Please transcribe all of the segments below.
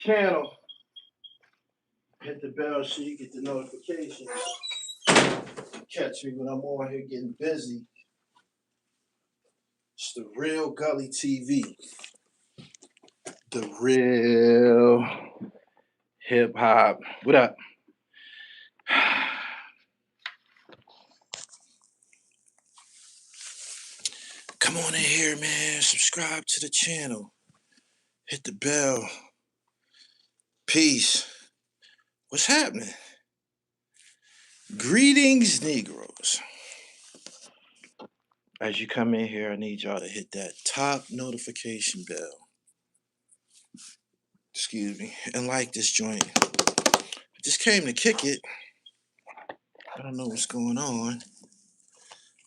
channel. Hit the bell so you get the notifications. Catch me when I'm on here getting busy. It's the Real Gully TV. The real hip hop. What up? Come on in here, man. Subscribe to the channel. Hit the bell. Peace. What's happening? Greetings, Negroes. As you come in here, I need y'all to hit that top notification bell. Excuse me. And like this joint. I just came to kick it. I don't know what's going on.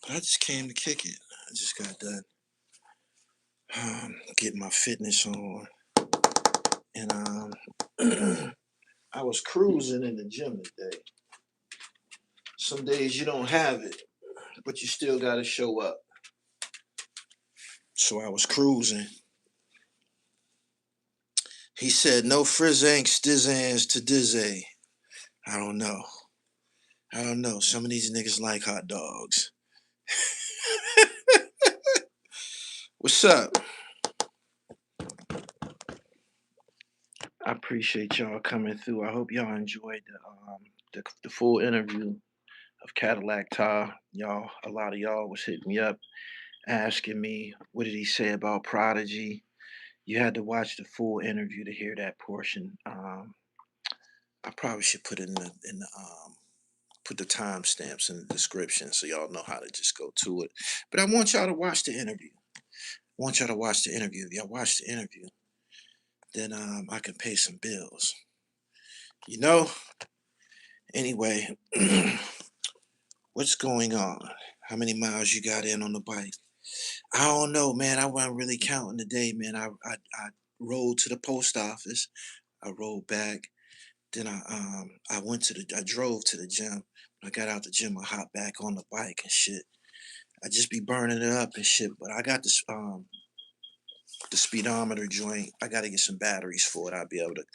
But I just came to kick it. I just got done getting my fitness on. And I was cruising in the gym today. Some days you don't have it, but you still got to show up. So I was cruising. He said, no frizzank stizzans to dizzy. I don't know. Some of these niggas like hot dogs. What's up? I appreciate y'all coming through. I hope y'all enjoyed the full interview of Cadillac Tai. Y'all, a lot of y'all was hitting me up, asking me what did he say about Prodigy. You had to watch the full interview to hear that portion. I probably should put it put the timestamps in the description so y'all know how to just go to it. But I want y'all to watch the interview. If y'all watch the interview, then I can pay some bills. You know? Anyway, what's going on? How many miles you got in on the bike? I don't know, man. I wasn't really counting today, man. I rode to the post office. I rode back. Then I drove to the gym. When I got out the gym, I hopped back on the bike and shit. I just be burning it up and shit. But I got this the speedometer joint. I got to get some batteries for it. I'll be able to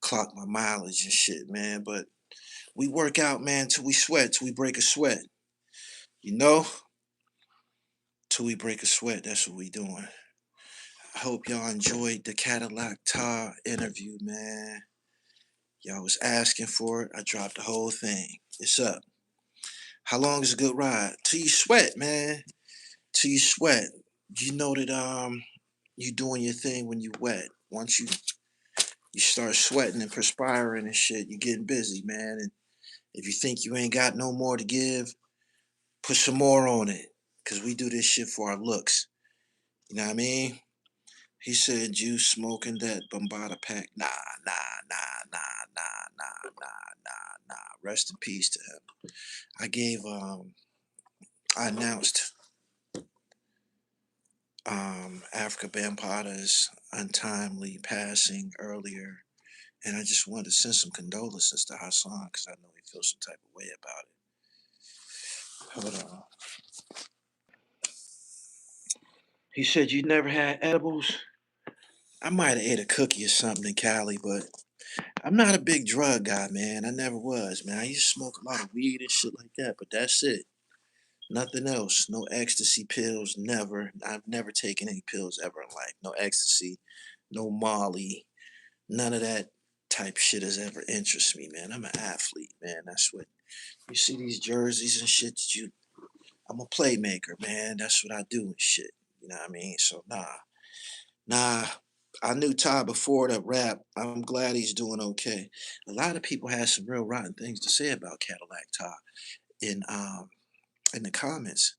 clock my mileage and shit, man. But we work out, man, till we sweat, till we break a sweat. You know? Till we break a sweat. That's what we doing. I hope y'all enjoyed the Cadillac Tai interview, man. Y'all was asking for it. I dropped the whole thing. It's up. How long is a good ride? Till you sweat, man. Till you sweat. You know that you doing your thing when you wet. Once you start sweating and perspiring and shit, you getting busy, man. And if you think you ain't got no more to give, put some more on it. Cause we do this shit for our looks. You know what I mean? He said you smoking that Bombada pack. Nah. Rest in peace to him. I announced Africa Bambaata's untimely passing earlier, and I just wanted to send some condolences to Hassan because I know he feels some type of way about it. Hold on. He said you never had edibles. I might have ate a cookie or something in Cali, but I'm not a big drug guy, man. I never was, man. I used to smoke a lot of weed and shit like that, but that's it. Nothing else. No ecstasy pills. Never. I've never taken any pills ever in life. No ecstasy. No Molly. None of that type shit has ever interested me, man. I'm an athlete, man. That's what you see these jerseys and shit. I'm a playmaker, man. That's what I do and shit. You know what I mean? So nah. I knew Ty before the rap. I'm glad he's doing okay. A lot of people had some real rotten things to say about Cadillac Ty in the comments.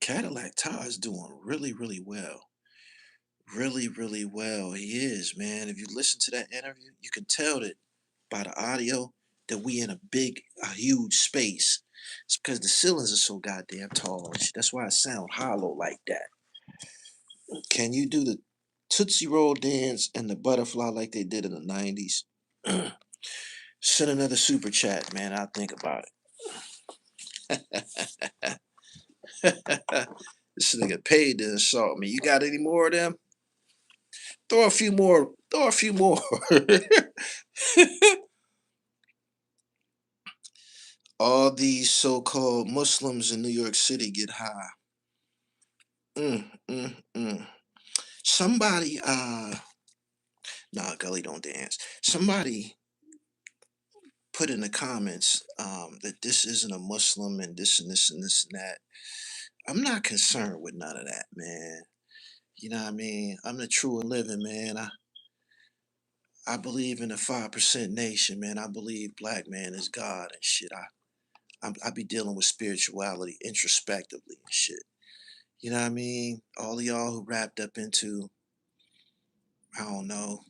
Cadillac Tai is doing really, really well. Really, really well. He is, man. If you listen to that interview, you can tell that by the audio that we in a huge space. It's because the ceilings are so goddamn tall. That's why it sound hollow like that. Can you do the Tootsie Roll dance and the butterfly like they did in the 90s? Send another super chat, man. I'll think about it. This nigga paid to insult me. You got any more of them? Throw a few more. Throw a few more. All these so-called Muslims in New York City get high. Mm. Somebody, nah, Gully don't dance. Somebody put in the comments that this isn't a Muslim and this and this and this and that. I'm not concerned with none of that, man. You know what I mean? I'm the true and living, man. I believe in the 5% nation, man. I believe black man is God and shit. I be dealing with spirituality introspectively and shit. You know what I mean? All of y'all who wrapped up into, I don't know,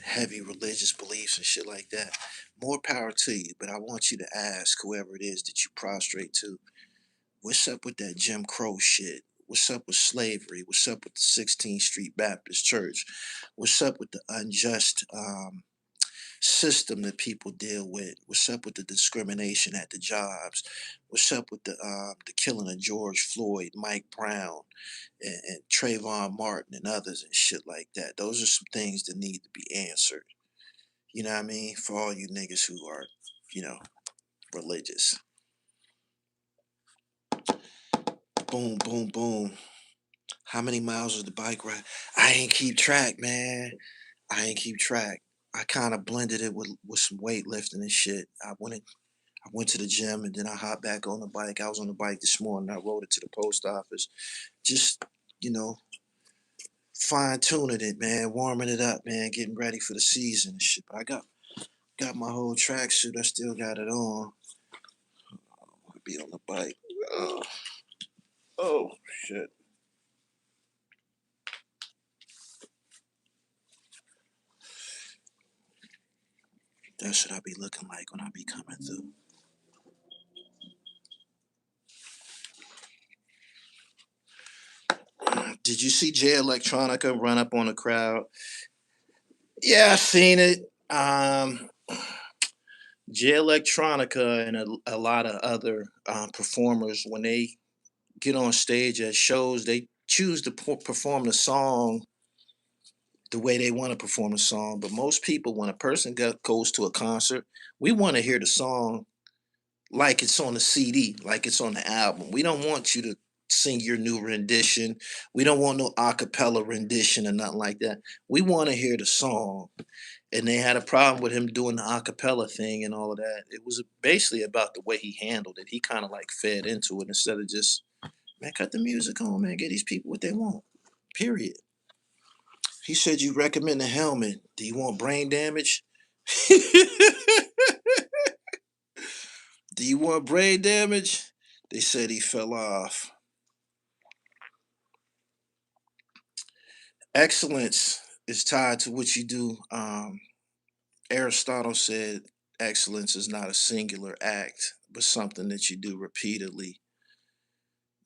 heavy religious beliefs and shit like that. More power to you, but I want you to ask whoever it is that you prostrate to, what's up with that Jim Crow shit? What's up with slavery? What's up with the 16th Street Baptist Church? What's up with the unjust system that people deal with? What's up with the discrimination at the jobs? What's up with the killing of George Floyd, Mike Brown, and Trayvon Martin and others and shit like that? Those are some things that need to be answered. You know what I mean? For all you niggas who are, you know, religious. Boom, boom, boom. How many miles was the bike ride? I ain't keep track, man. I ain't keep track. I kind of blended it with some weightlifting and shit. I went to the gym and then I hopped back on the bike. I was on the bike this morning. I rode it to the post office. Just, you know, fine tuning it, man, warming it up, man, getting ready for the season and shit. But I got my whole tracksuit. I still got it on. I'll be on the bike. Oh, oh shit. That's what I be looking like when I be coming through. Did you see Jay Electronica run up on the crowd? Yeah, I seen it. Jay Electronica and a lot of other performers, when they get on stage at shows, they choose to perform the song the way they want to perform a song. But most people, when a person goes to a concert, we want to hear the song like it's on the CD, like it's on the album. We don't want you to sing your new rendition. We don't want no acapella rendition or nothing like that. We want to hear the song. And they had a problem with him doing the acapella thing and all of that. It was basically about the way he handled it. He kind of like fed into it instead of just, man, cut the music on, man, get these people what they want. Period. He said you recommend a helmet. Do you want brain damage? Do you want brain damage? They said he fell off. Excellence is tied to what you do. Aristotle said excellence is not a singular act, but something that you do repeatedly.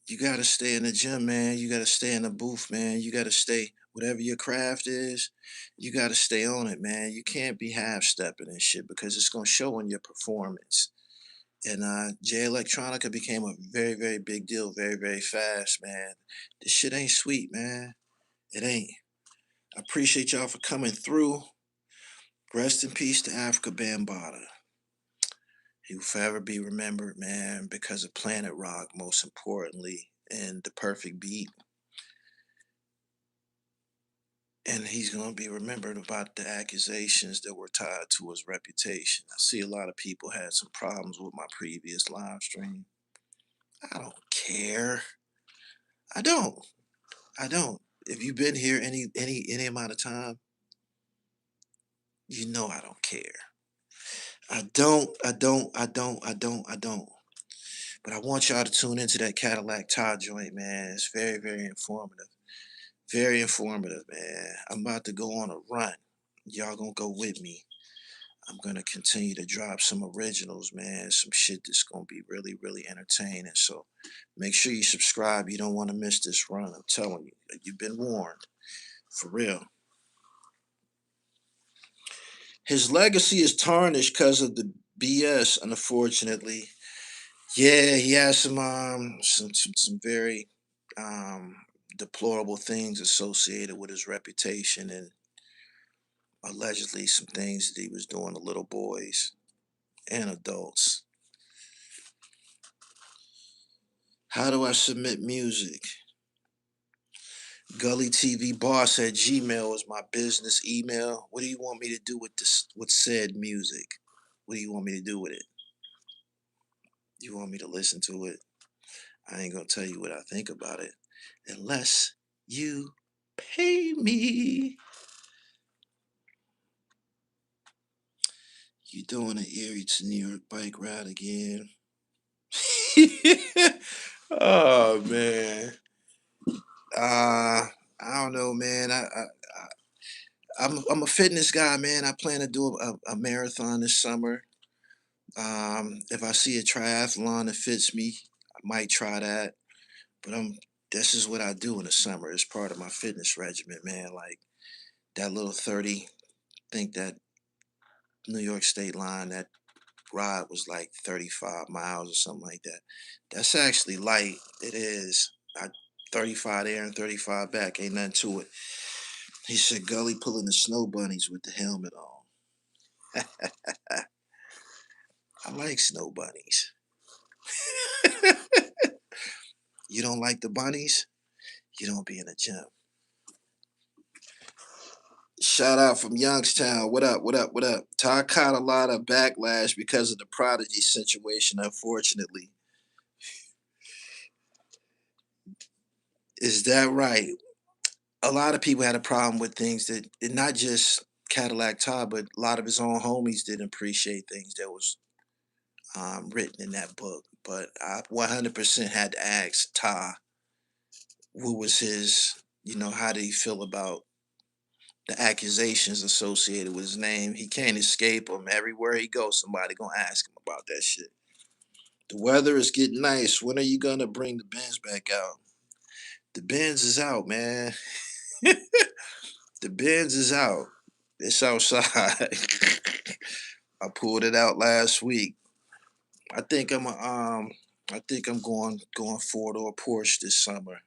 You got to stay in the gym, man. You got to stay in the booth, man. You got to stay, whatever your craft is, you got to stay on it, man. You can't be half stepping and shit because it's going to show in your performance. And Jay Electronica became a very, very big deal very, very fast, man. This shit ain't sweet, man. It ain't. I appreciate y'all for coming through. Rest in peace to Africa Bambaataa. He will forever be remembered, man, because of Planet Rock, most importantly, and the perfect beat. And he's going to be remembered about the accusations that were tied to his reputation. I see a lot of people had some problems with my previous live stream. I don't care. I don't. I don't. If you've been here any amount of time, you know I don't care. I don't. But I want y'all to tune into that Cadillac Tai joint, man. It's very, very informative. Very informative, man. I'm about to go on a run. Y'all gonna go with me. I'm gonna continue to drop some originals, man. Some shit that's gonna be really, really entertaining. So make sure you subscribe. You don't want to miss this run. I'm telling you, you've been warned. For real. His legacy is tarnished because of the BS, unfortunately. Yeah, he has some very um deplorable things associated with his reputation and allegedly some things that he was doing to little boys and adults. How do I submit music? gullytvboss at gmail is my business email. What do you want me to do with this, with said music? What do you want me to do with it? You want me to listen to it? I ain't gonna tell you what I think about it unless you pay me. You doing an Erie to New York bike ride again? Oh man. I don't know, man. I'm a fitness guy, man. I plan to do a marathon this summer. If I see a triathlon that fits me, I might try that. But this is what I do in the summer. It's part of my fitness regimen, man. Like that little 30, think that New York State line, that ride was like 35 miles or something like that. That's actually light. It is. 35 there and 35 back. Ain't nothing to it. He said Gully pulling the snow bunnies with the helmet on. I like snow bunnies. You don't like the bunnies? You don't be in the gym. Shout out from Youngstown. What up? What up? What up? Ty caught a lot of backlash because of the Prodigy situation, unfortunately. Is that right? A lot of people had a problem with things that, and not just Cadillac Tai, but a lot of his own homies didn't appreciate things that was written in that book. But I 100% had to ask Ty, what was his, how did he feel about the accusations associated with his name? He can't escape them. Everywhere he goes, somebody gonna ask him about that shit. The weather is getting nice. When are you gonna bring the Benz back out? The Benz is out, man. The Benz is out. It's outside. I pulled it out last week. I think I think I'm going Ford or Porsche this summer.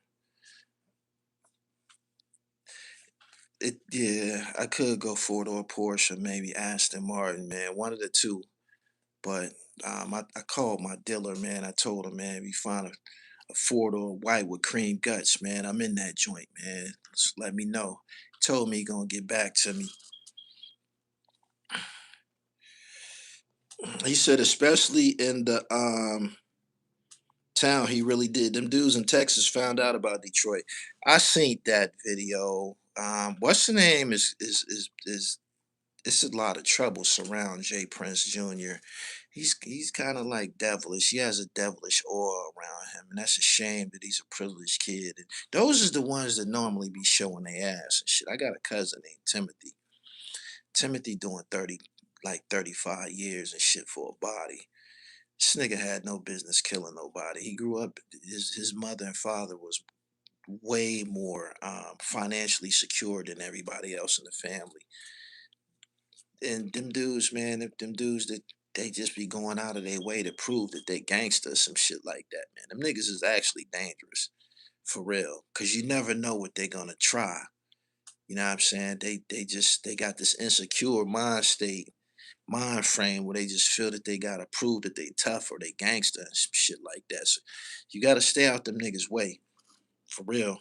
Yeah, I could go Ford or Porsche or maybe Aston Martin, man. One of the two. But I called my dealer, man. I told him, man, if you find a four door white with cream guts, man, I'm in that joint, man. Just let me know. He told me he gonna get back to me. He said, especially in the town, he really did. Them dudes in Texas found out about Detroit. I seen that video. What's the name is it's a lot of trouble surround Jay Prince Jr. He's kind of like devilish. He has a devilish aura around him, and that's a shame that he's a privileged kid. And those are the ones that normally be showing their ass and shit. I got a cousin named Timothy. Timothy doing 35 years and shit for a body. This nigga had no business killing nobody. He grew up. His mother and father was way more financially secure than everybody else in the family. And them dudes, man, them dudes that they just be going out of their way to prove that they gangsters, some shit like that, man. Them niggas is actually dangerous, for real, cause you never know what they gonna try. You know what I'm saying? They got this insecure mind state, mind frame where they just feel that they gotta prove that they tough or they gangster and some shit like that. So you gotta stay out them niggas' way, for real.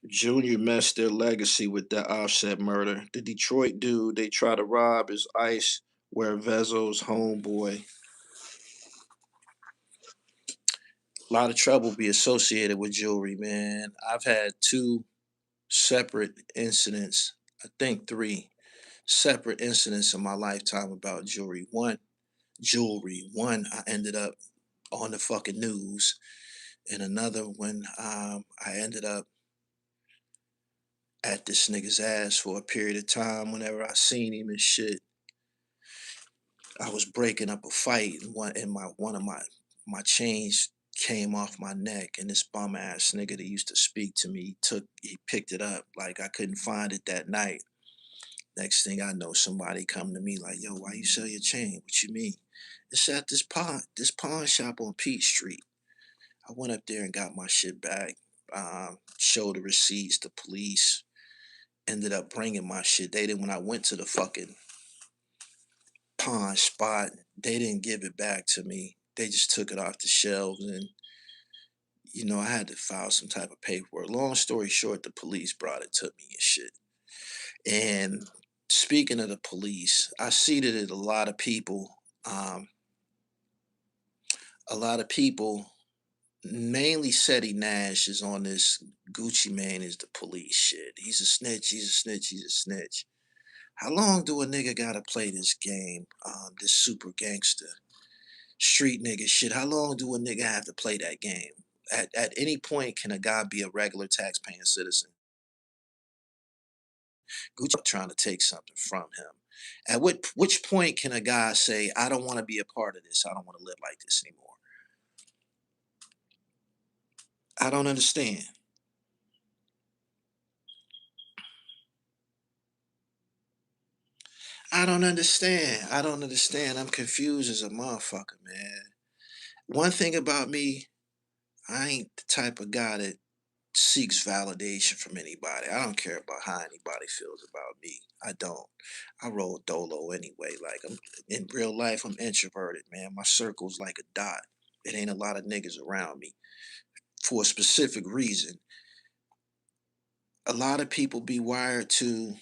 Junior messed their legacy with that offset murder. The Detroit dude they try to rob is Ice, where Vezo's homeboy. A lot of trouble be associated with jewelry, man. I've had two separate incidents, I think three separate incidents in my lifetime about jewelry. One, I ended up on the fucking news, and another when I ended up at this nigga's ass for a period of time. Whenever I seen him and shit, I was breaking up a fight, and one of my chains came off my neck, and this bum ass nigga that used to speak to me he picked it up like I couldn't find it that night. Next thing I know, somebody come to me like, "Yo, why you sell your chain? What you mean?" It's at this pawn shop on Peach Street. I went up there and got my shit back. Showed the receipts, the police ended up bringing my shit. They didn't, when I went to the fucking pawn spot, they didn't give it back to me. They just took it off the shelves, and I had to file some type of paperwork. Long story short, the police brought it to me and shit. And speaking of the police, I see that um, a lot of people, mainly Seti Nash, is on this Gucci Mane is the police shit. He's a snitch. He's a snitch. He's a snitch. How long do a nigga gotta play this game? This super gangster street nigga shit. How long do a nigga have to play that game? At any point, can a guy be a regular tax-paying citizen? Gucci trying to take something from him. At which point can a guy say, I don't want to be a part of this. I don't want to live like this anymore. I don't understand. I don't understand. I don't understand. I'm confused as a motherfucker, man. One thing about me, I ain't the type of guy that seeks validation from anybody. I don't care about how anybody feels about me. I don't. I roll dolo anyway. Like, I'm in real life, I'm introverted, man. My circle's like a dot. It ain't a lot of niggas around me for a specific reason. A lot of people be wired to,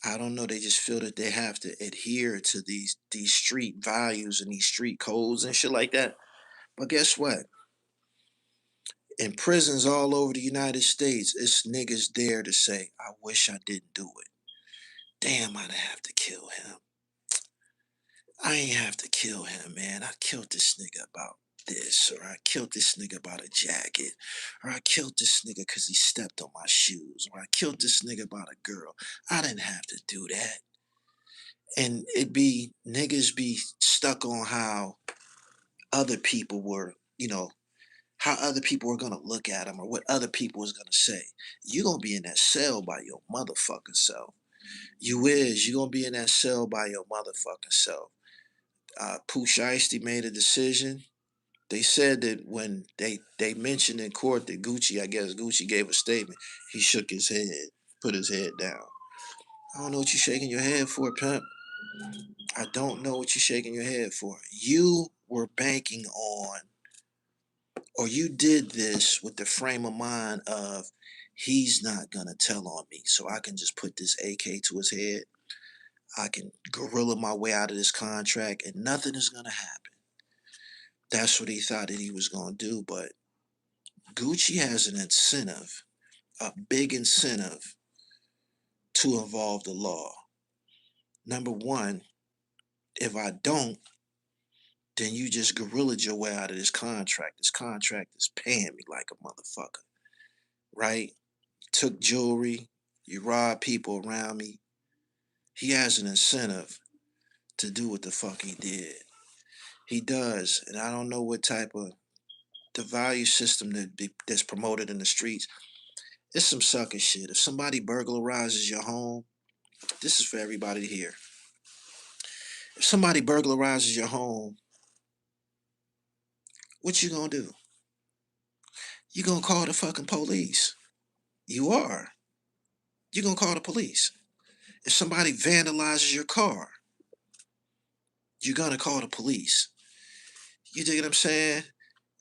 I don't know, they just feel that they have to adhere to these street values and these street codes and shit like that. But guess what? In prisons all over the United States, it's niggas there to say, I wish I didn't do it. Damn, I'd have to kill him. I ain't have to kill him, man. I killed this nigga about this, or I killed this nigga about a jacket, or I killed this nigga because he stepped on my shoes, or I killed this nigga about a girl. I didn't have to do that. And it be niggas be stuck on how other people were, how other people were gonna look at them or what other people was gonna say. You gonna be in that cell by your motherfucking self. You gonna be in that cell by your motherfucking self. Pooh Shiesty made a decision. They said that when they mentioned in court that Gucci, I guess Gucci gave a statement, he shook his head, put his head down. I don't know what you shaking your head for, pimp. I don't know what you shaking your head for. You were banking on, or you did this with the frame of mind of, he's not gonna tell on me, so I can just put this AK to his head. I can gorilla my way out of this contract, and nothing is gonna happen. That's what he thought that he was gonna do, but Gucci has an incentive, a big incentive, to involve the law. Number one, if I don't, then you just gorillaed your way out of this contract. This contract is paying me like a motherfucker, right? Took jewelry, you robbed people around me. He has an incentive to do what the fuck he did. He does, and I don't know what type of the value system that's promoted in the streets. It's some sucker shit. If somebody burglarizes your home, this is for everybody to hear. If somebody burglarizes your home, what you gonna do? You gonna call the fucking police. You are. You gonna call the police. If somebody vandalizes your car, you're gonna call the police. You dig what I'm saying?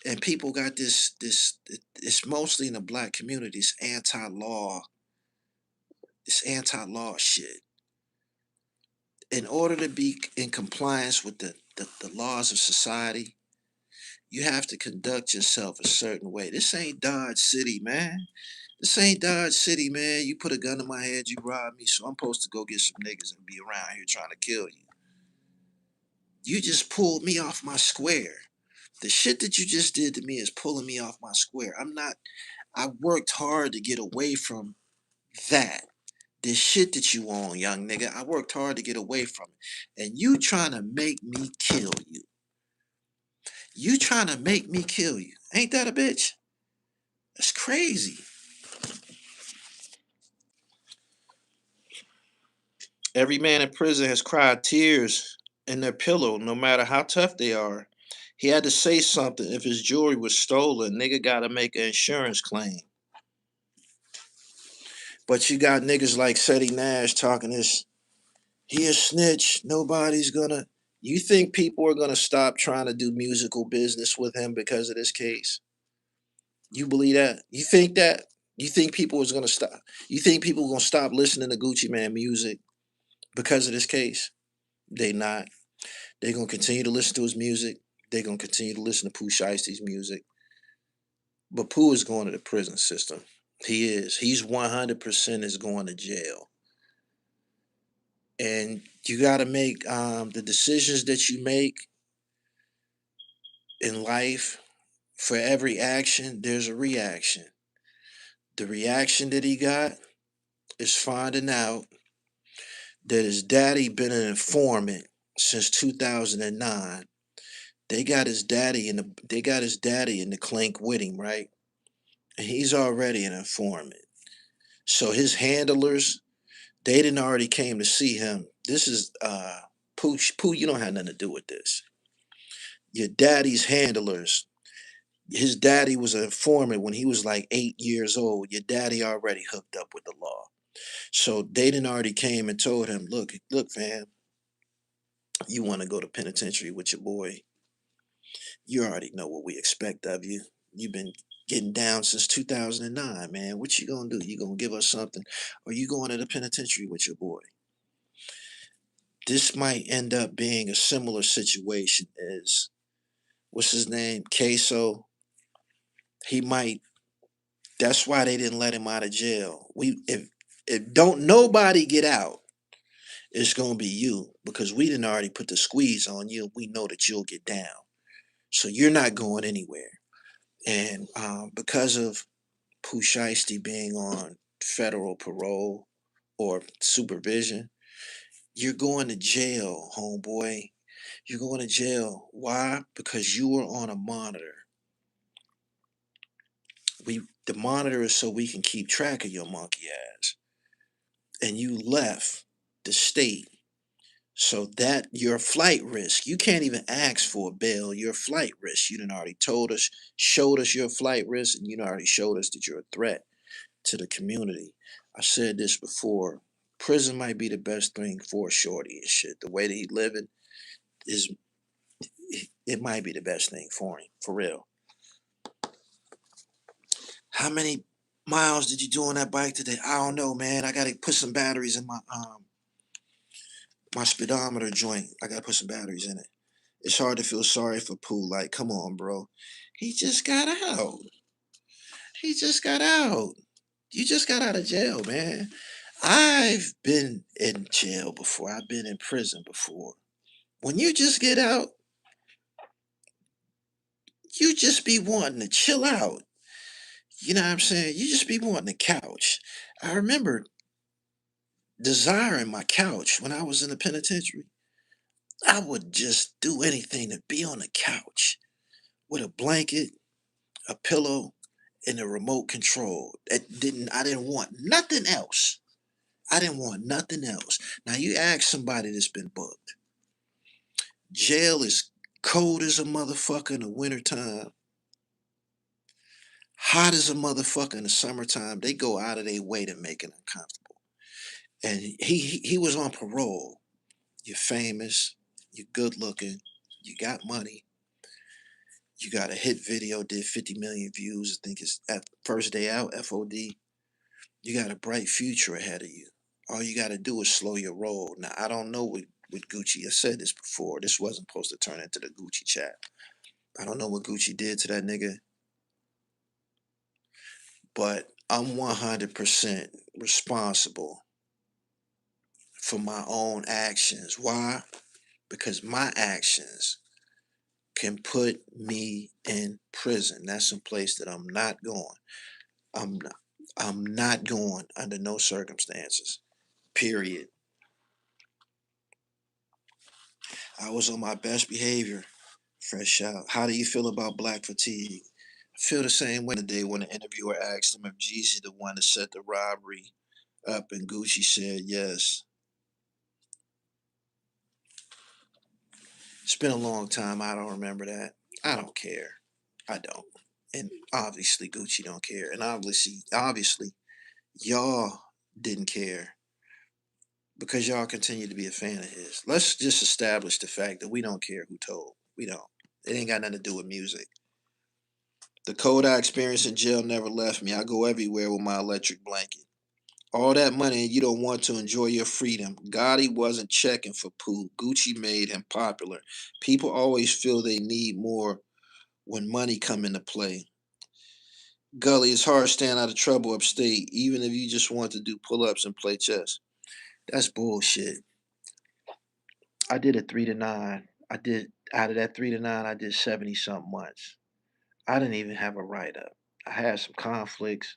And people got it's mostly in the black community, this anti-law shit. In order to be in compliance with the laws of society, you have to conduct yourself a certain way. This ain't Dodge City, man. This ain't Dodge City, man. You put a gun in my head, you rob me, so I'm supposed to go get some niggas and be around here trying to kill you. You just pulled me off my square. The shit that you just did to me is pulling me off my square. I worked hard to get away from that. This shit that you on, young nigga. I worked hard to get away from it. And you trying to make me kill you. You trying to make me kill you. Ain't that a bitch? That's crazy. Every man in prison has cried tears in their pillow, no matter how tough they are. He had to say something. If his jewelry was stolen, nigga got to make an insurance claim. But you got niggas like Seti Nash talking this. He a snitch. Nobody's gonna. You think people are gonna stop trying to do musical business with him because of this case? You believe that? You think that? You think people is gonna stop? You think people are gonna stop listening to Gucci Man music because of this case? They not. They're gonna continue to listen to his music. They're gonna continue to listen to Pooh Shiesty's music. But Pooh is going to the prison system. He is. He's 100% is going to jail. And you got to make the decisions that you make in life. For every action, there's a reaction. The reaction that he got is finding out that his daddy been an informant since 2009. They got his daddy in the clink with him, right? And he's already an informant. So his handlers, they didn't already came to see him. This is Pooh, you don't have nothing to do with this. Your daddy's handlers. His daddy was an informant when he was like 8 years old. Your daddy already hooked up with the law. So they didn't already came and told him, look, fam, you want to go to penitentiary with your boy. You already know what we expect of you. You've been getting down since 2009, man. What you gonna do? You gonna give us something? Or you going to the penitentiary with your boy? This might end up being a similar situation as what's his name? Queso. He might. That's why they didn't let him out of jail. If don't nobody get out, it's gonna be you because we didn't already put the squeeze on you. We know that you'll get down, so you're not going anywhere. And because of Pooh Shiesty being on federal parole or supervision, you're going to jail, homeboy. You're going to jail. Why? Because you were on a monitor. The monitor is so we can keep track of your monkey ass. And you left the state. So that your flight risk, you can't even ask for a bail. Your flight risk, you done already told us, showed us your flight risk, and you done already showed us that you're a threat to the community. I said this before. Prison might be the best thing for Shorty and shit. The way that he living is, it might be the best thing for him, for real. How many miles did you do on that bike today? I don't know, man. I gotta put some batteries in my speedometer joint. I gotta put some batteries in it. It's hard to feel sorry for Pooh. Like, come on, bro. He just got out. He just got out. You just got out of jail, man. I've been in jail before. I've been in prison before. When you just get out, you just be wanting to chill out. You know what I'm saying? You just be wanting the couch. I remember desiring my couch when I was in the penitentiary. I would just do anything to be on the couch with a blanket, a pillow, and a remote control. I didn't want nothing else. I didn't want nothing else. Now you ask somebody that's been booked. Jail is cold as a motherfucker in the wintertime, hot as a motherfucker in the summertime. They go out of their way to make it uncomfortable. And he was on parole. You're famous, you're good looking, you got money, you got a hit video, did 50 million views. I think it's at first day out, FOD. You got a bright future ahead of you. All you got to do is slow your roll. Now, I don't know with Gucci. I said this before. This wasn't supposed to turn into the Gucci chat. I don't know what Gucci did to that nigga, but I'm 100% responsible for my own actions. Why? Because my actions can put me in prison. That's some place that I'm not going. I'm not, I'm not going under no circumstances. Period. I was on my best behavior. Fresh out. How do you feel about black fatigue? I feel the same way today when the interviewer asked him if Jeezy the one that set the robbery up, and Gucci said yes. It's been a long time. I don't remember that. I don't care. I don't. And obviously Gucci don't care. And obviously, y'all didn't care because y'all continue to be a fan of his. Let's just establish the fact that we don't care who told. We don't. It ain't got nothing to do with music. The cold I experienced in jail never left me. I go everywhere with my electric blanket. All that money and you don't want to enjoy your freedom. Gotti wasn't checking for poo. Gucci made him popular. People always feel they need more when money come into play. Gully, it's hard staying out of trouble upstate, even if you just want to do pull-ups and play chess. That's bullshit. I did a 3 to 9. I did out of that 3 to 9, I did 70 something months. I didn't even have a write up. I had some conflicts,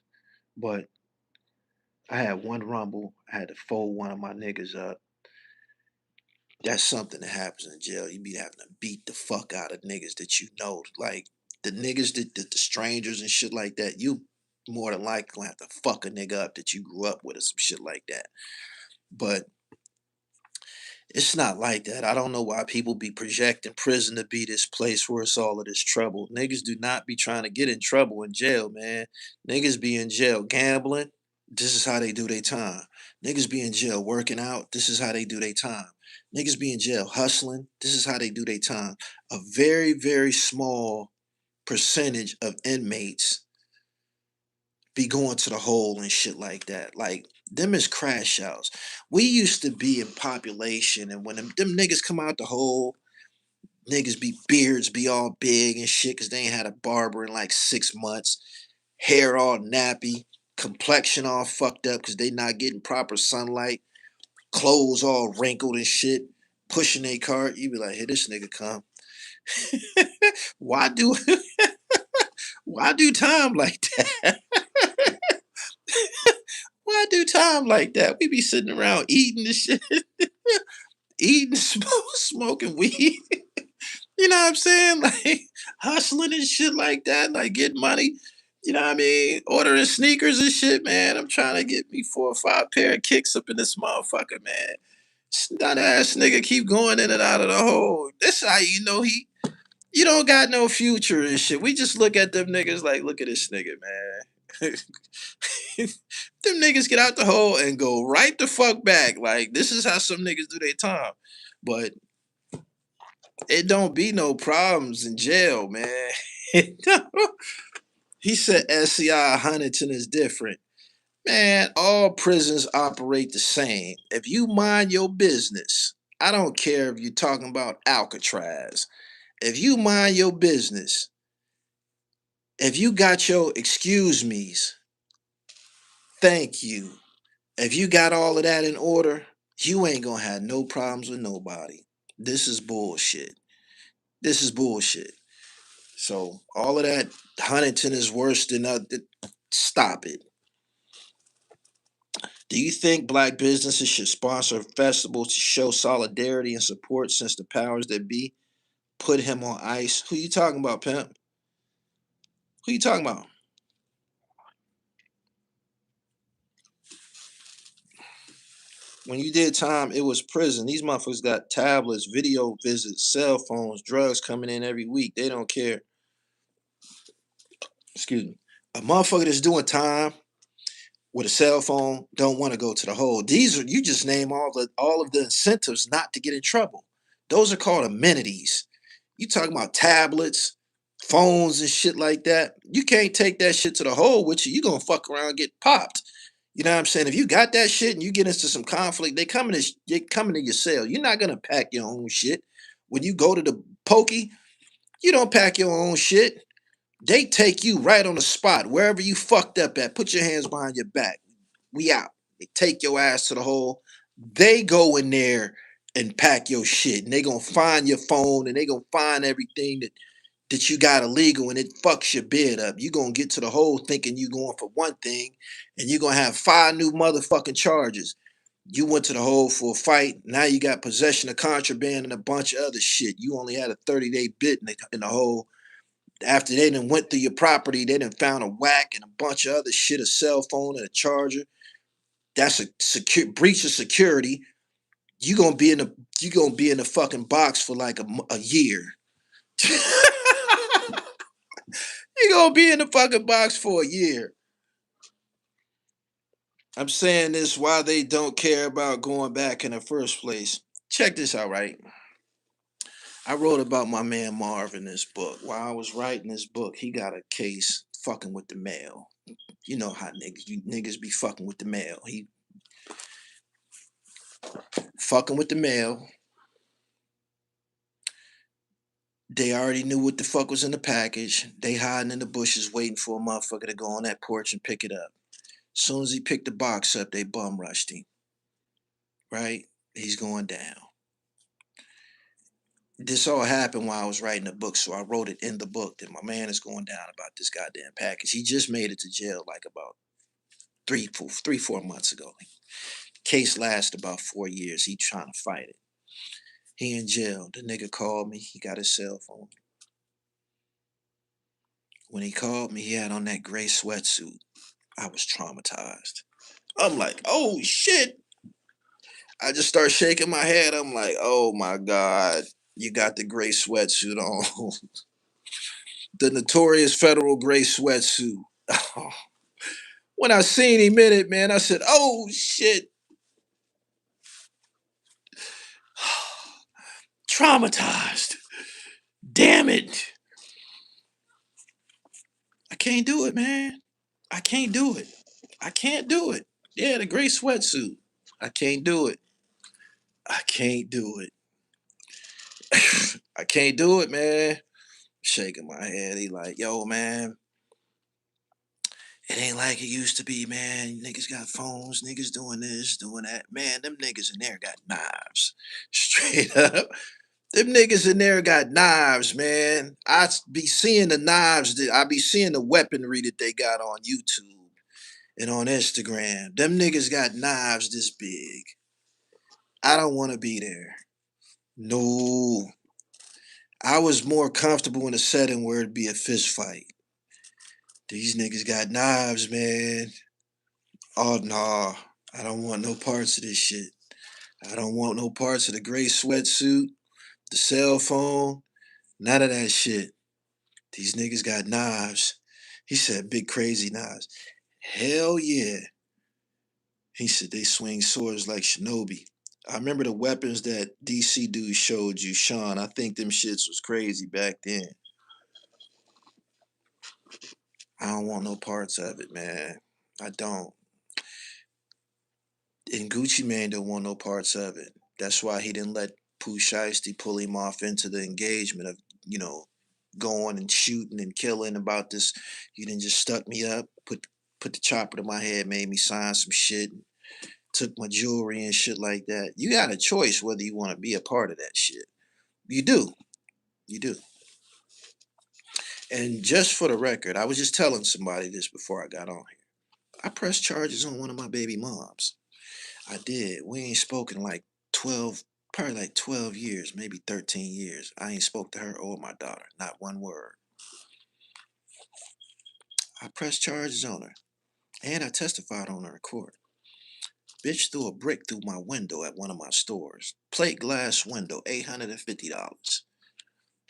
but I had one rumble. I had to fold one of my niggas up. That's something that happens in jail. You be having to beat the fuck out of niggas that you know. Like the niggas the strangers and shit like that, you more than likely gonna have to fuck a nigga up that you grew up with or some shit like that. But it's not like that. I don't know why people be projecting prison to be this place where it's all of this trouble. Niggas do not be trying to get in trouble in jail, man. Niggas be in jail gambling. This is how they do their time. Niggas be in jail working out. This is how they do their time. Niggas be in jail hustling. This is how they do their time. A very, very small percentage of inmates be going to the hole and shit like that. Like, them is crash outs. We used to be in population, and when them niggas come out the hole, niggas be beards be all big and shit because they ain't had a barber in like 6 months. Hair all nappy, complexion all fucked up because they not getting proper sunlight, clothes all wrinkled and shit, pushing a cart. You be like, here this nigga come. why do why do time like that? Why do time like that? We be sitting around eating this shit, eating, smoking weed. You know what I'm saying? Like hustling and shit like that, like getting money. You know what I mean? Ordering sneakers and shit, man. I'm trying to get me 4 or 5 pair of kicks up in this motherfucker, man. That ass nigga keep going in and out of the hole. That's how you know you don't got no future and shit. We just look at them niggas like, look at this nigga, man. Them niggas get out the hole and go right the fuck back. Like, this is how some niggas do their time. But it don't be no problems in jail, man. He said SCI Huntington is different. Man, all prisons operate the same. If you mind your business, I don't care if you're talking about Alcatraz. If you mind your business, if you got your excuse me's, thank you. If you got all of that in order, you ain't gonna have no problems with nobody. This is bullshit. This is bullshit. So all of that Huntington is worse than other. Stop it. Do you think black businesses should sponsor festivals to show solidarity and support since the powers that be put him on ice? Who you talking about, pimp? Who you talking about? When you did time, it was prison. These motherfuckers got tablets, video visits, cell phones, drugs coming in every week. They don't care. Excuse me. A motherfucker that's doing time with a cell phone don't want to go to the hole. These are you just name all of the incentives not to get in trouble. Those are called amenities. You talking about tablets, phones and shit like that. You can't take that shit to the hole with you. You gonna fuck around and get popped. You know what I'm saying? If you got that shit and you get into some conflict, they coming to your cell. You're not gonna pack your own shit. When you go to the pokey, you don't pack your own shit. They take you right on the spot, wherever you fucked up at. Put your hands behind your back. We out. They take your ass to the hole. They go in there and pack your shit. And they gonna find your phone and they gonna find everything that you got illegal and it fucks your bid up. You gonna get to the hole thinking you going for one thing and you gonna have 5 new motherfucking charges. You went to the hole for a fight. Now you got possession of contraband and a bunch of other shit. You only had a 30-day bid in the hole. After they done went through your property, they done found a whack and a bunch of other shit, a cell phone and a charger. That's a breach of security. You gonna be in the fucking box for like a year. He gonna be in the fucking box for a year. I'm saying this why they don't care about going back in the first place. Check this out, right? I wrote about my man Marv in this book. While I was writing this book, he got a case fucking with the mail. You know how niggas be fucking with the mail. He fucking with the mail. They already knew what the fuck was in the package. They hiding in the bushes waiting for a motherfucker to go on that porch and pick it up. As soon as he picked the box up, they bum rushed him. Right? He's going down. This all happened while I was writing the book, so I wrote it in the book that my man is going down about this goddamn package. He just made it to jail like about 4 months ago. Case lasted about 4 years. He trying to fight it. He in jail. The nigga called me. He got his cell phone. When he called me, he had on that gray sweatsuit. I was traumatized. I'm like, oh shit. I just start shaking my head. I'm like, oh my God, you got the gray sweatsuit on. The notorious federal gray sweatsuit. When I seen him in it, man, I said, oh shit. Traumatized. Damn it. I can't do it, man. I can't do it. I can't do it. Yeah, the gray sweatsuit. I can't do it. I can't do it. I can't do it, man. Shaking my head. He like, yo, man, it ain't like it used to be, man. Niggas got phones, niggas doing this, doing that. Man, them niggas in there got knives. Straight up. Them niggas in there got knives, man. Be seeing the knives, I be seeing the weaponry that they got on YouTube and on Instagram. Them niggas got knives this big. I don't want to be there. No. I was more comfortable in a setting where it'd be a fist fight. These niggas got knives, man. Oh, nah. I don't want no parts of this shit. I don't want no parts of the gray sweatsuit, the cell phone, none of that shit. These niggas got knives. He said big crazy knives. Hell yeah. He said they swing swords like shinobi. I remember the weapons that DC dude showed you, Sean. I think them shits was crazy back then. I don't want no parts of it, man. I don't. And Gucci Mane don't want no parts of it. That's why he didn't let Pooh Shiesty pull him off into the engagement of, going and shooting and killing about this. You didn't just stuck me up, put the chopper to my head, made me sign some shit, took my jewelry and shit like that. You got a choice whether you want to be a part of that shit. You do. You do. And just for the record, I was just telling somebody this before I got on here. I pressed charges on one of my baby moms. I did. We ain't spoken like 12, probably like 12 years, maybe 13 years. I ain't spoke to her or my daughter. Not one word. I pressed charges on her. And I testified on her in court. Bitch threw a brick through my window at one of my stores. Plate glass window, $850.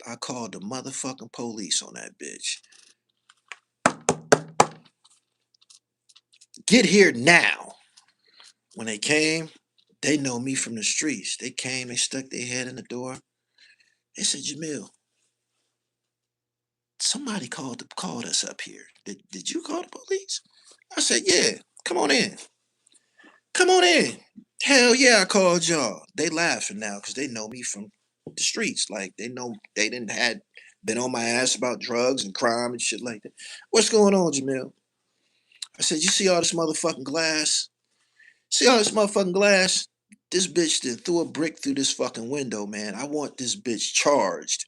I called the motherfucking police on that bitch. Get here now. When they came, they know me from the streets. They came, they stuck their head in the door. They said, Jamil, somebody called us up here. Did you call the police? I said, yeah, come on in. Come on in. Hell yeah, I called y'all. They laughing now because they know me from the streets. Like they know they didn't had been on my ass about drugs and crime and shit like that. What's going on, Jamil? I said, you see all this motherfucking glass? See all this motherfucking glass? This bitch that threw a brick through this fucking window, man. I want this bitch charged.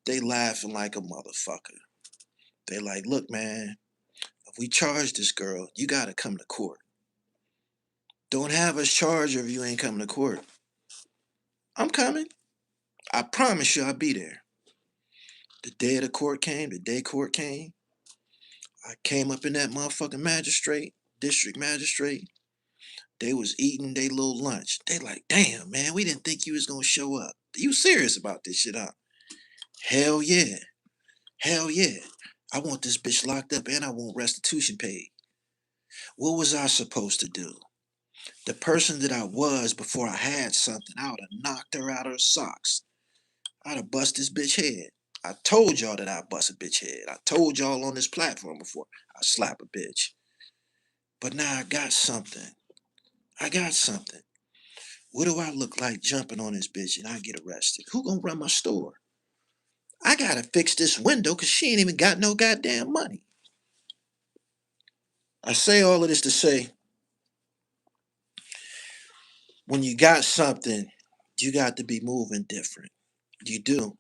They laughing like a motherfucker. They like, look, man, if we charge this girl, you gotta come to court. Don't have us charge her if you ain't coming to court. I'm coming. I promise you I'll be there. The day of the court came, the day court came, I came up in that motherfucking district magistrate. They was eating their little lunch. They like, damn, man, we didn't think you was gonna show up. You serious about this shit, huh? Hell yeah. Hell yeah. I want this bitch locked up and I want restitution paid. What was I supposed to do? The person that I was before I had something, I would have knocked her out of her socks. I'd have bust this bitch head. I told y'all that I bust a bitch head. I told y'all on this platform before I slap a bitch. But now I got something. I got something. What do I look like jumping on this bitch and I get arrested? Who gonna run my store? I gotta fix this window because she ain't even got no goddamn money. I say all of this to say, when you got something, you got to be moving different. You do.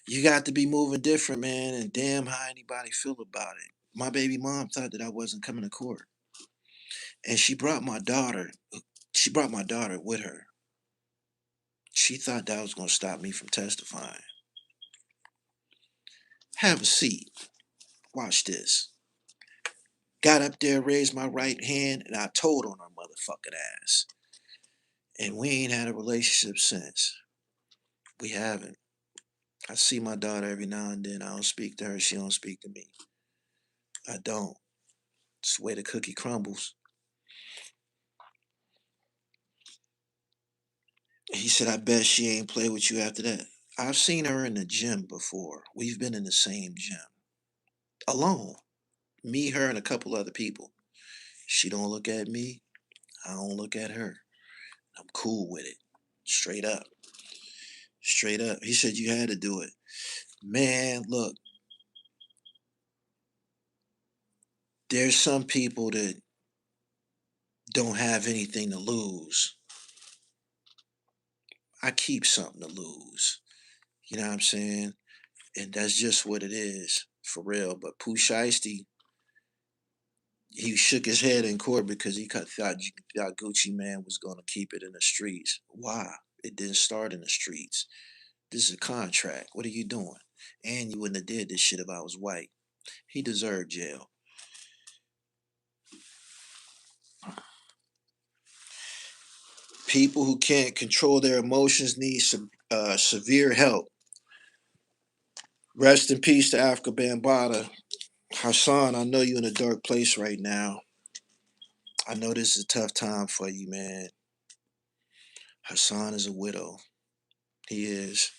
You got to be moving different, man, and damn how anybody feel about it. My baby mom thought that I wasn't coming to court. And she brought my daughter. She brought my daughter with her. She thought that was gonna stop me from testifying. Have a seat. Watch this. Got up there, raised my right hand, and I told on her motherfucking ass. And we ain't had a relationship since. We haven't. I see my daughter every now and then. I don't speak to her. She don't speak to me. I don't. It's the way the cookie crumbles. He said, I bet she ain't play with you after that. I've seen her in the gym before. We've been in the same gym. Alone. Me, her, and a couple other people. She don't look at me. I don't look at her. I'm cool with it. Straight up. Straight up. He said you had to do it. Man, look, there's some people that don't have anything to lose. I keep something to lose. You know what I'm saying? And that's just what it is, for real. But Pooh Shiesty, he shook his head in court because thought Gucci Man was going to keep it in the streets. Why? It didn't start in the streets. This is a contract. What are you doing? And you wouldn't have did this shit if I was white. He deserved jail. People who can't control their emotions need severe help. Rest in peace to Africa Bambaataa. Hassan, I know you're in a dark place right now. I know this is a tough time for you, man. Hassan is a widow. He is.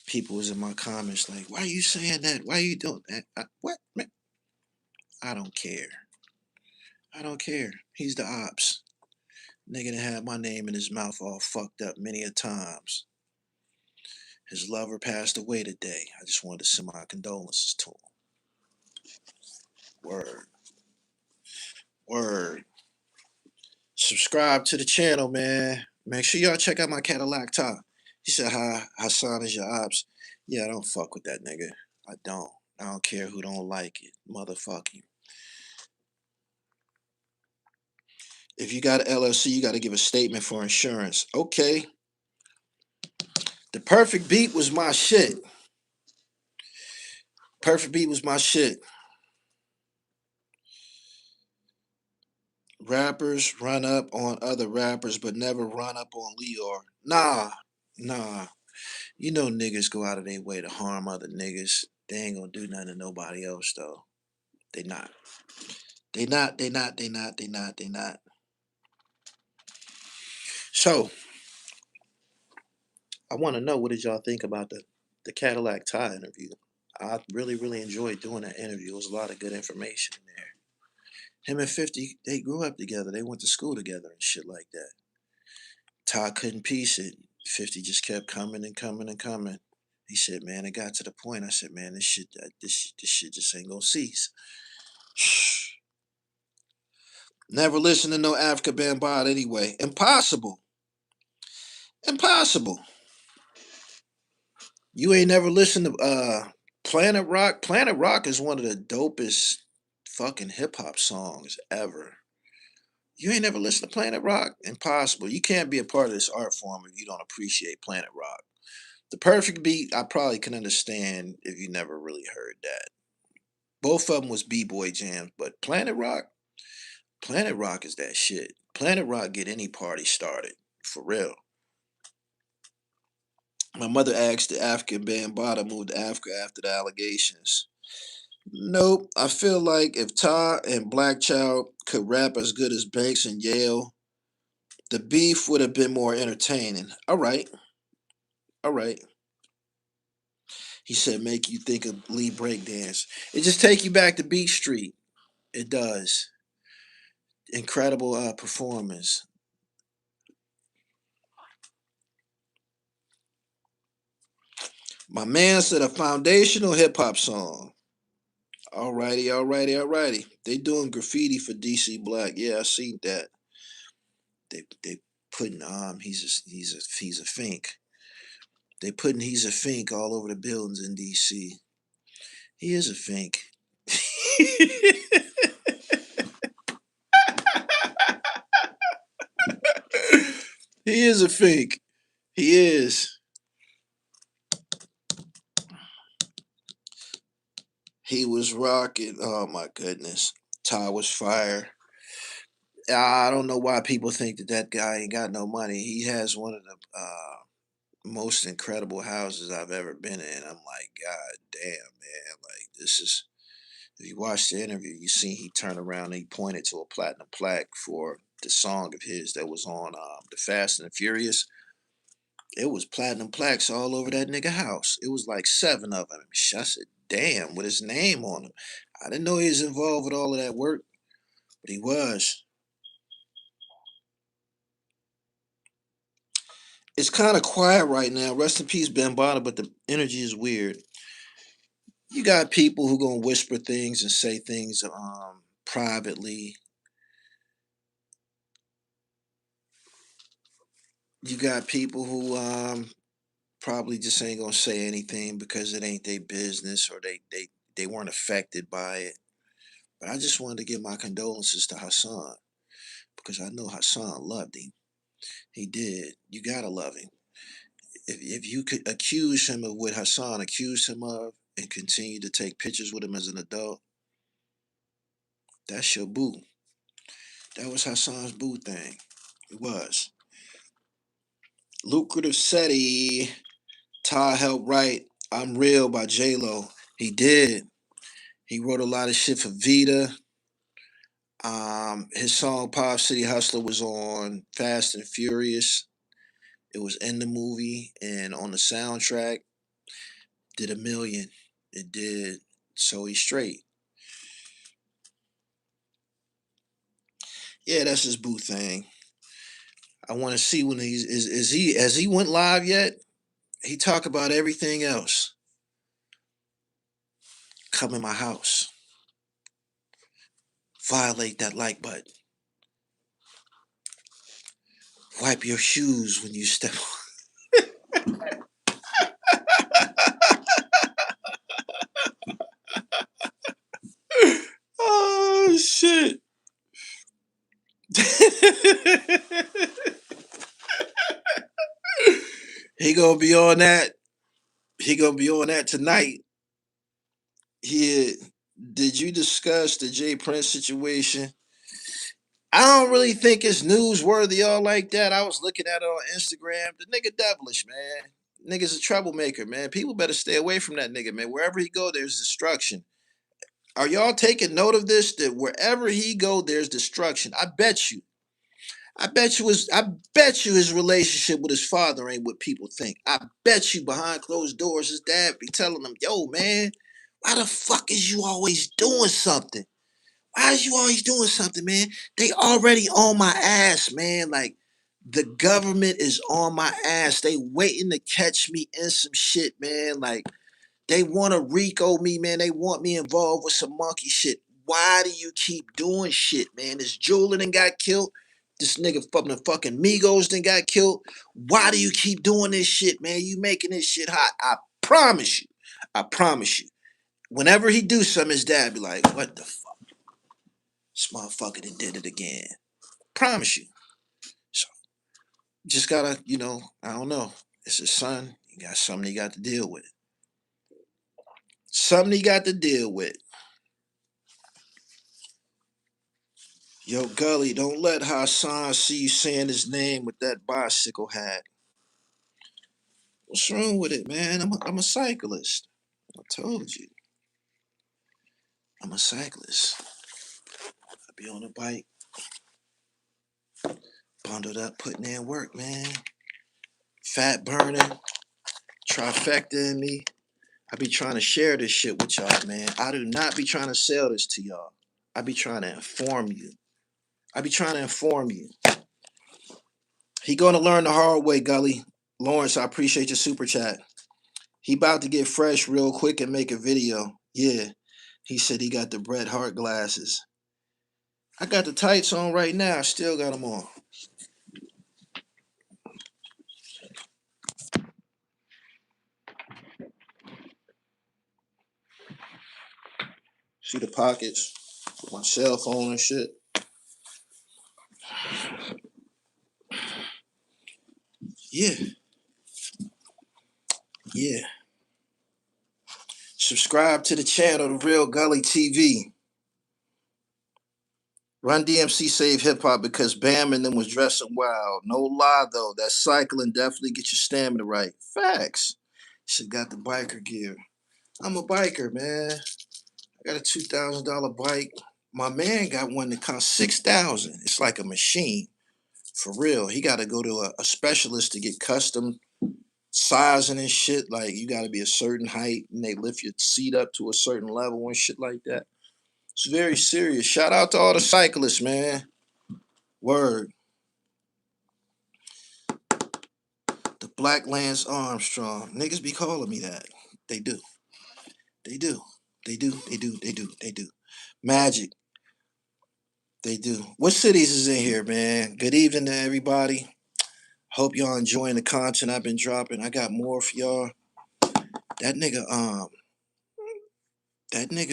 People was in my comments like, why are you saying that? Why are you doing that? What? Man? I don't care. I don't care. He's the ops. Nigga that had my name in his mouth all fucked up many a times. His lover passed away today. I just wanted to send my condolences to him. Word. Word. Subscribe to the channel, man. Make sure y'all check out my Cadillac Tai. He said, hi, Hassan is your ops. Yeah, I don't fuck with that nigga. I don't. I don't care who don't like it. Motherfucking. If you got an LLC, you got to give a statement for insurance. Okay. The perfect beat was my shit. Perfect beat was my shit. Rappers run up on other rappers, but never run up on Leor. Nah, nah. You know niggas go out of their way to harm other niggas. They ain't gonna do nothing to nobody else though. They not. They not. They not. They not. They not. They not. So I want to know, what did y'all think about the Cadillac Tai interview? I really enjoyed doing that interview. It was a lot of good information in there. Him and 50, they grew up together. They went to school together and shit like that. Ty couldn't piece it. 50 just kept coming and coming and coming. He said, man, it got to the point. I said, man, this shit just ain't gonna cease. Never listen to no Africa Bambaataa anyway. Impossible. Impossible. You ain't never listened to Planet Rock. Planet Rock is one of the dopest fucking hip hop songs ever. You ain't never listened to Planet Rock? Impossible. You can't be a part of this art form if you don't appreciate Planet Rock. The perfect beat, I probably can understand if you never really heard that. Both of them was B-boy jams, but Planet Rock is that shit. Planet Rock get any party started, for real. My mother asked the African Bambaataa moved to Africa after the allegations. Nope. I feel like if Ty and Black Child could rap as good as Banks and Yale, the beef would have been more entertaining. All right. All right. He said, make you think of Lee breakdance. It just take you back to Beat Street. It does. Incredible performance. My man said a foundational hip hop song. Alrighty, alrighty, alrighty. They doing graffiti for DC Black. Yeah, I seen that. They putting he's a fink. They putting he's a fink all over the buildings in DC. He is a fink. He is a fink. He is. He was rocking. Oh my goodness. Ty was fire. I don't know why people think that that guy ain't got no money. He has one of the most incredible houses I've ever been in. I'm like, God damn, man. Like, this is. If you watch the interview, you see he turned around and he pointed to a platinum plaque for the song of his that was on the Fast and the Furious. It was platinum plaques all over that nigga house. It was like 7 of them. I said, damn, with his name on them. I didn't know he was involved with all of that work, but he was. It's kind of quiet right now. Rest in peace, Bambaataa, but the energy is weird. You got people who gonna whisper things and say things privately. You got people who probably just ain't gonna say anything because it ain't their business or they weren't affected by it. But I just wanted to give my condolences to Hassan because I know Hassan loved him. He did. You gotta love him. If you could accuse him of what Hassan accused him of and continue to take pictures with him as an adult, that's your boo. That was Hassan's boo thing. It was. Lucrative SETI. Ty helped write I'm Real by J-Lo. He did. He wrote a lot of shit for Vita. His song Pop City Hustler was on Fast and Furious. It was in the movie and on the soundtrack. Did a million. It did. So he's straight. Yeah, that's his boo thing. I want to see when he's is he has he went live yet? He talk about everything else. Come in my house. Violate that like button. Wipe your shoes when you step. Oh shit. he gonna be on that. He gonna be on that tonight. He did you discuss the Jay Prince situation? I don't really think it's newsworthy all like that. I was looking at it on Instagram. The nigga devilish, man. Nigga's a troublemaker, man. People better stay away from that nigga, man. Wherever he go, there's destruction. Are y'all taking note of this? That wherever he go, there's destruction. I bet you. I bet you his relationship with his father ain't what people think. I bet you behind closed doors his dad be telling him, yo, man, why the fuck is you always doing something? Why is you always doing something, man? They already on my ass, man. Like the government is on my ass. They waiting to catch me in some shit, man. Like they want to Rico me, man. They want me involved with some monkey shit. Why do you keep doing shit, man? This jeweler done got killed. This nigga from the fucking Migos done got killed. Why do you keep doing this shit, man? You making this shit hot. I promise you. I promise you. Whenever he do something, his dad be like, what the fuck? This motherfucker done did it again. Promise you. So just gotta, I don't know. It's his son. He got something he got to deal with. Something he got to deal with. Yo, Gully, don't let Hassan see you saying his name with that bicycle hat. What's wrong with it, man? I'm a cyclist. I told you. I'm a cyclist. I be on a bike, bundled up, putting in work, man. Fat burning, trifecta in me. I be trying to share this shit with y'all, man. I do not be trying to sell this to y'all. I be trying to inform you. I be trying to inform you. He gonna learn the hard way, Gully. Lawrence, I appreciate your super chat. He about to get fresh real quick and make a video. Yeah. He said he got the Bret Hart glasses. I got the tights on right now. I still got them on. See the pockets with my cell phone and shit. Yeah. Yeah. Subscribe to the channel, the Real Gully TV. Run DMC save hip hop because Bam and them was dressing wild. No lie though, that cycling definitely get your stamina right. Facts. Shit got the biker gear. I'm a biker, man. I got a $2,000 bike. My man got one that costs $6,000. It's like a machine. For real. He got to go to a specialist to get custom sizing and shit. Like you got to be a certain height and they lift your seat up to a certain level and shit like that. It's very serious. Shout out to all the cyclists, man. Word. The Black Lance Armstrong. Niggas be calling me that. They do. They do. They do. They do. They do. They do. Magic. They do. What cities is in here, man? Good evening to everybody. Hope y'all enjoying the content I've been dropping. I got more for y'all. That nigga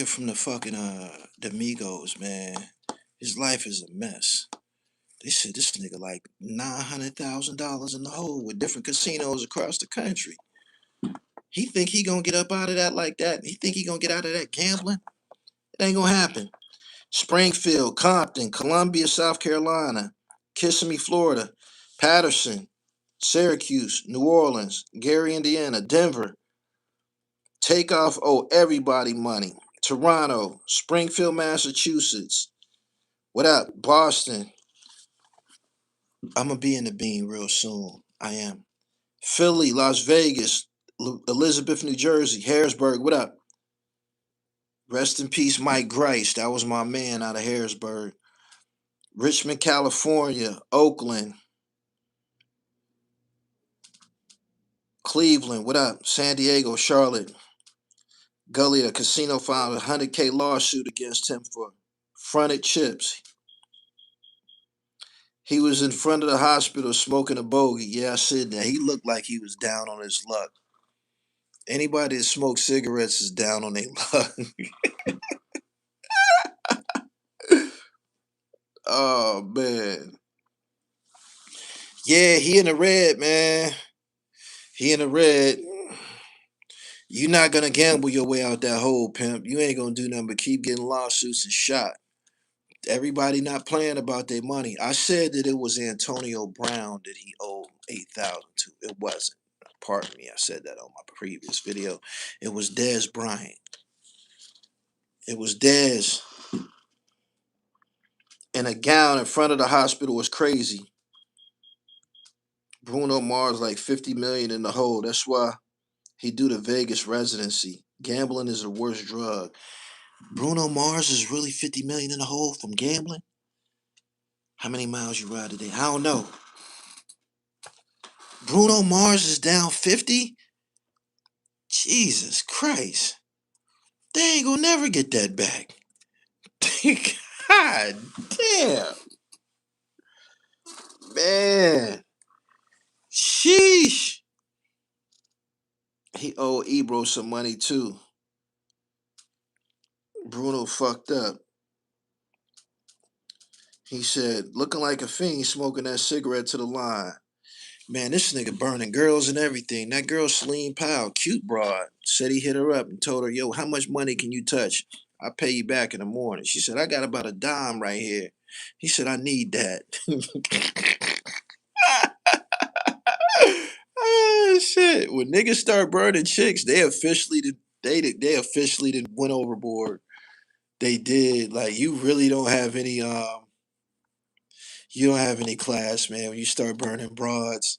from the fucking the Migos, man. His life is a mess. They said this nigga like $900,000 in the hole with different casinos across the country. He think he gonna get up out of that like that? He think he gonna get out of that gambling? It ain't gonna happen. Springfield, Compton, Columbia, South Carolina, Kissimmee, Florida, Patterson, Syracuse, New Orleans, Gary, Indiana, Denver. Takeoff owe everybody money. Toronto, Springfield, Massachusetts. What up? Boston. I'm gonna be in the bean real soon. I am. Philly, Las Vegas, Elizabeth, New Jersey, Harrisburg. What up? Rest in peace, Mike Grice. That was my man out of Harrisburg. Richmond, California, Oakland, Cleveland. What up? San Diego, Charlotte. Gully, a casino filed a 100K lawsuit against him for fronted chips. He was in front of the hospital smoking a bogey. Yeah, I said that. He looked like he was down on his luck. Anybody that smokes cigarettes is down on their luck. Oh, man. Yeah, he in the red, man. He in the red. You're not going to gamble your way out that hole, pimp. You ain't going to do nothing but keep getting lawsuits and shot. Everybody not playing about their money. I said that it was Antonio Brown that he owed $8,000 to. It wasn't. Pardon me. I said that on my previous video. It was Dez Bryant. It was Dez. And a gown in front of the hospital was crazy. Bruno Mars like 50 million in the hole. That's why he do the Vegas residency. Gambling is the worst drug. Bruno Mars is really 50 million in the hole from gambling? How many miles you ride today? I don't know. Bruno Mars is down 50? Jesus Christ. They ain't gonna never get that back. God damn. Man. Sheesh. He owed Ebro some money too. Bruno fucked up. He said, looking like a fiend smoking that cigarette to the line. Man, this nigga burning girls and everything. That girl, Celine Powell, cute broad, said he hit her up and told her, yo, how much money can you touch? I'll pay you back in the morning. She said, I got about a dime right here. He said, I need that. Oh, shit. When niggas start burning chicks, they officially went overboard. They did. Like you really don't have any you don't have any class, man. When you start burning broads,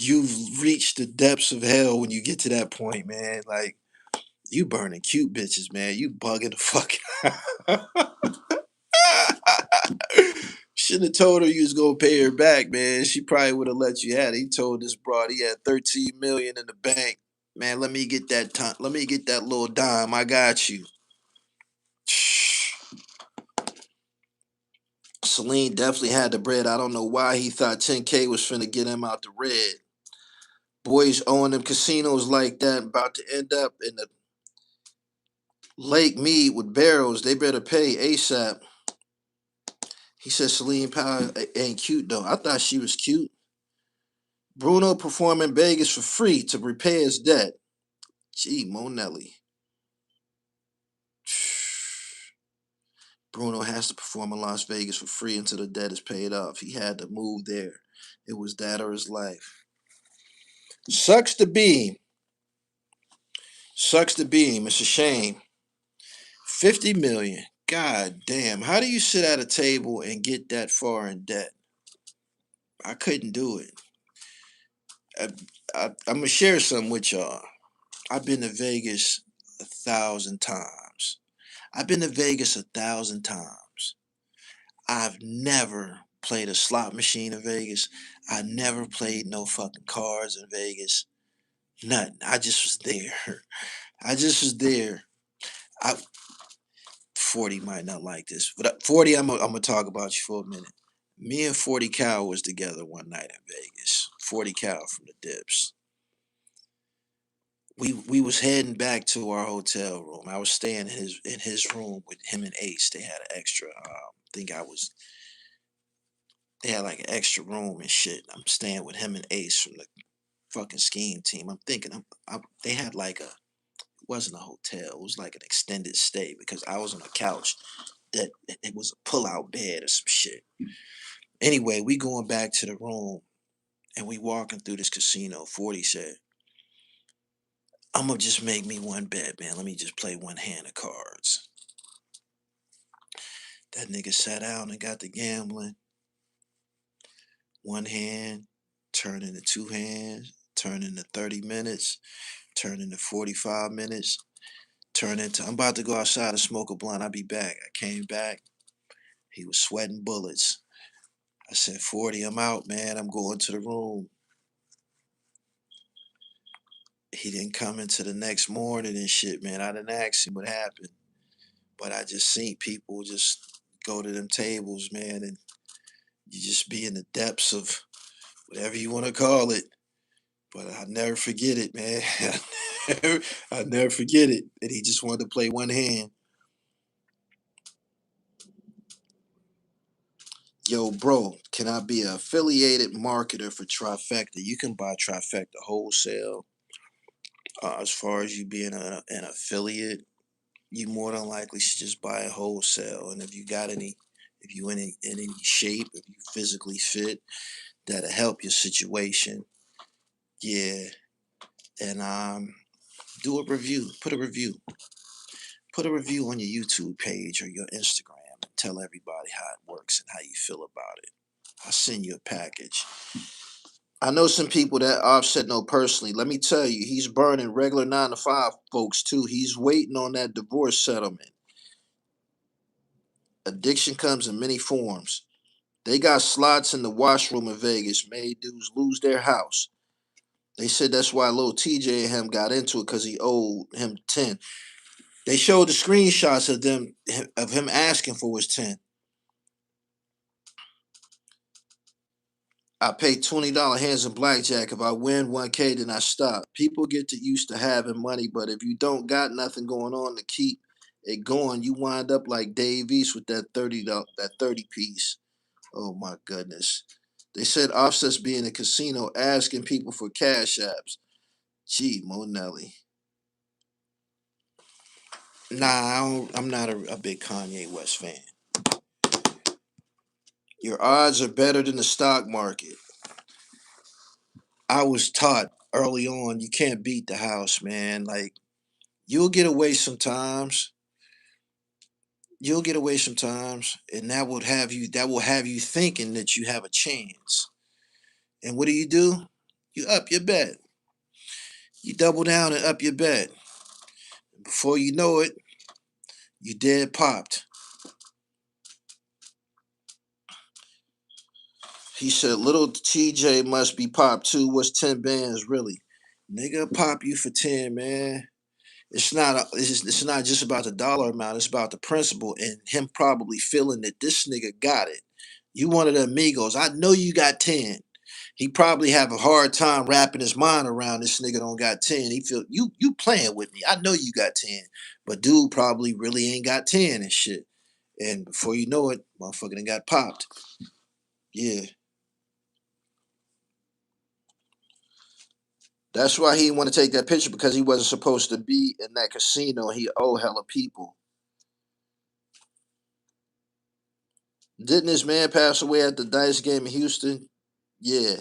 you've reached the depths of hell when you get to that point, man. Like you burning cute bitches, man. You bugging the fuck out. Shouldn't have told her you was gonna pay her back, man. She probably would have let you have it. He told this broad he had 13 million in the bank. Man, let me get that time. Let me get that little dime. I got you. Celine definitely had the bread. I don't know why he thought 10K was finna get him out the red. Boys owning them casinos like that about to end up in the Lake Mead with barrels. They better pay ASAP. He said Celine Powell ain't cute though. I thought she was cute. Bruno performed in Vegas for free to repay his debt. Gee, Monelli. Bruno has to perform in Las Vegas for free until the debt is paid off. He had to move there. It was that or his life. Sucks to be. Sucks to be him. It's a shame. 50 million. God damn. How do you sit at a table and get that far in debt? I couldn't do it. I'm gonna share something with y'all. I've been to Vegas 1,000 times. I've been to Vegas 1,000 times. I've never played a slot machine in Vegas. I never played no fucking cards in Vegas. Nothing. I just was there. I just was there. I 40 might not like this, but 40, I'm gonna talk about you for a minute. Me and 40 Cal was together one night in Vegas. 40 Cal from the Dips. We was heading back to our hotel room. I was staying in his room with him and Ace. They had an extra. Think I was. They had like an extra room and shit. I'm staying with him and Ace from the fucking skiing team. I'm thinking they had like a. It wasn't a hotel. It was like an extended stay because I was on a couch that it was a pull-out bed or some shit. Anyway, we going back to the room and we walking through this casino. 40 said, I'm gonna just make me one bet, man. Let me just play one hand of cards. That nigga sat down and got the gambling. One hand turned into two hands, turned into 30 minutes, turned into 45 minutes, turned into I'm about to go outside and smoke a blunt. I'll be back. I came back. He was sweating bullets. I said, 40, I'm out, man. I'm going to the room. He didn't come into the next morning and shit, man. I didn't ask him what happened. But I just seen people just go to them tables, man, and you just be in the depths of whatever you want to call it. But I never forget it, man. I never forget it. And he just wanted to play one hand. Yo, bro, can I be an affiliated marketer for TRIFECTA? You can buy TRIFECTA wholesale. As far as you being an affiliate, you more than likely should just buy it wholesale. And if you got if you in any shape, if you physically fit, that'll help your situation. Yeah, and do a review. Put a review on your YouTube page or your Instagram and tell everybody how it works and how you feel about it. I'll send you a package. I know some people that Offset know personally. Let me tell you, he's burning regular 9 to 5 folks too. He's waiting on that divorce settlement. Addiction comes in many forms. They got slots in the washroom in Vegas, made dudes lose their house. They said that's why little TJ and him got into it because he owed him 10. They showed the screenshots of him asking for his 10. I pay $20 hands in blackjack. If I win 1K, then I stop. People get to used to having money, but if you don't got nothing going on to keep it going, you wind up like Dave East with that that 30 piece. Oh my goodness. They said Offset's being in a casino asking people for cash apps. Gee, Monelli. Nah, I'm not a big Kanye West fan. Your odds are better than the stock market. I was taught early on you can't beat the house, man. Like you'll get away sometimes, you'll get away sometimes, and that will have you thinking that you have a chance. And what do? You up your bet. You double down and up your bet. Before you know it, you dead popped. He said, little TJ must be popped too. What's 10 bands really? Nigga, pop you for 10, man. It's not just about the dollar amount, it's about the principle and him probably feeling that this nigga got it. You one of the amigos. I know you got 10. He probably have a hard time wrapping his mind around this nigga don't got 10. He feel you playing with me. I know you got 10. But dude probably really ain't got 10 and shit. And before you know it, motherfucker done got popped. Yeah. That's why he didn't want to take that picture because he wasn't supposed to be in that casino. He owe hella people. Didn't this man pass away at the dice game in Houston? Yeah.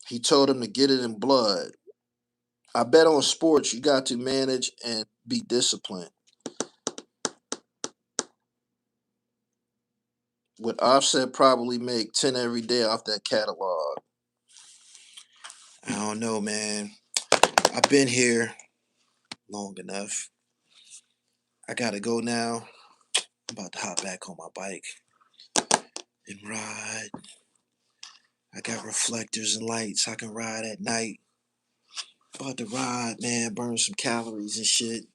He told him to get it in blood. I bet on sports you got to manage and be disciplined. Would Offset probably make 10 every day off that catalog? I don't know, man. I've been here long enough. I gotta go now. I'm about to hop back on my bike and ride. I got reflectors and lights. I can ride at night. About to ride, man, burn some calories and shit.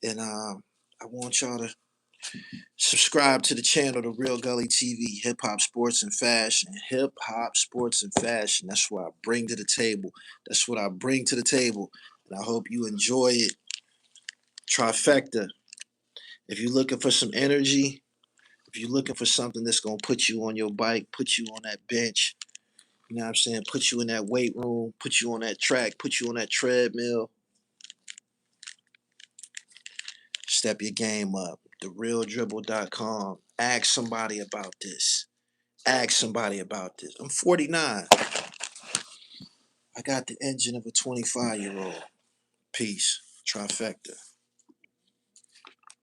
And I want y'all to subscribe to the channel, the Real Gully TV, hip hop, sports, and fashion. Hip hop, sports, and fashion. That's what I bring to the table. That's what I bring to the table. And I hope you enjoy it. TRIFECTA. If you're looking for some energy, if you're looking for something that's going to put you on your bike, put you on that bench, you know what I'm saying? Put you in that weight room, put you on that track, put you on that treadmill. Step your game up. TheRealDribble.com. Ask somebody about this. Ask somebody about this. I'm 49. I got the engine of a 25-year-old. Peace. TRIFECTA.